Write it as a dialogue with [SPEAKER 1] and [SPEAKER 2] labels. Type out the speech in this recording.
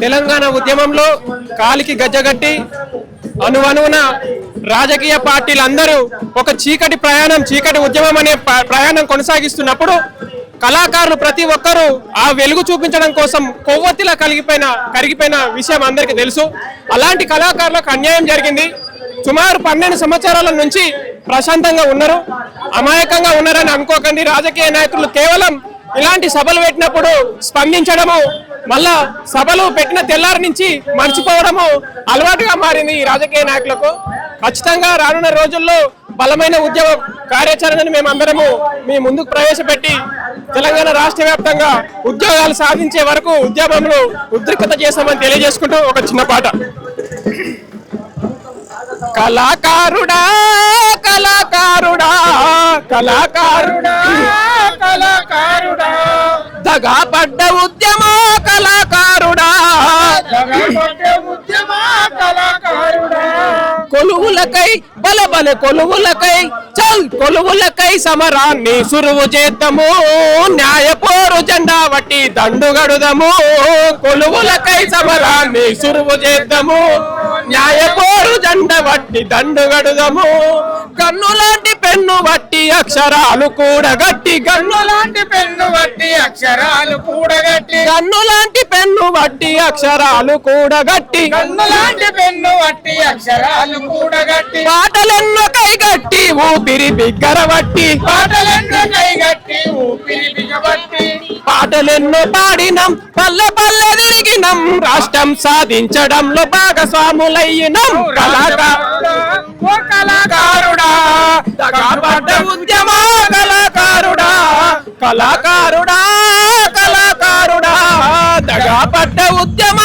[SPEAKER 1] తెలంగాణ ఉద్యమంలో కాలికి గజ్జగట్టి అనువనువున రాజకీయ పార్టీలందరూ ఒక చీకటి ఉద్యమం అనే ప్రయాణం కొనసాగిస్తున్నప్పుడు కళాకారులు ప్రతి ఒక్కరూ ఆ వెలుగు చూపించడం కోసం కొవ్వొత్తిలా కరిగిపోయిన విషయం అందరికీ తెలుసు. అలాంటి కళాకారులకు అన్యాయం జరిగింది. సుమారు 12 సంవత్సరాల నుంచి ప్రశాంతంగా ఉన్నారు, అమాయకంగా ఉన్నారని అనుకోకండి. రాజకీయ నాయకులు కేవలం ఇలాంటి సభలు పెట్టినప్పుడు స్పందించడము, మళ్ళా సభలు పెట్టిన తెల్లారి నుంచి మర్చిపోవడము అలవాటుగా మారింది ఈ రాజకీయ నాయకులకు. ఖచ్చితంగా రానున్న రోజుల్లో బలమైన ఉద్యమ కార్యాచరణను మేమందరము మీ ముందుకు ప్రవేశపెట్టి తెలంగాణ రాష్ట్ర వ్యాప్తంగా ఉద్యోగాలు సాధించే వరకు ఉద్యమంలో ఉద్రిక్తత చేస్తామని తెలియజేసుకుంటూ ఒక చిన్న పాట. కళాకారుడా కళాకారుడా కళాకారుడా కళాకారుడా దగాపడ్డ ఉద్యమ కళాకారుడా కొలువులకై బలబల కొలువులకై కొలువులకై సమరాన్ని సురువు చేద్దాము, న్యాయపోరు జెండా వట్టి దండుగడుదము. కొలువులకై సమరాన్ని సురువు చేద్దాము, న్యాయపోరు జెండా వట్టి దండుగడుదము. కన్నులాంటి పెన్ను వట్టి అక్షరాలు కూడగట్టి, కన్నులాంటి పెన్ను వట్టి అక్షరాలు కూడగట్టి, కన్నులాంటి పెన్ను వట్టి అక్షరాలు కూడగట్టి, కన్నులాంటి పెన్ను వట్టి అక్షరాలు కూడగట్టి. పాటలెన్నో కైగట్టి ఊపిరి బిగ్గరవట్టి, పాటలెన్నో కైగట్టి ఊపిరి బిగ్గబట్టి. పాటలెన్నో పాడినం పల్లె పల్లె తిరిగినం, రాష్ట్రం సాధించడంలో భాగస్వాములయ్యినం. కళాకారుడా దగాపడ్డ ఉద్యమ కళాకారుడా కళాకారుడా కళాకారుడా దగాపడ్డ ఉద్యమ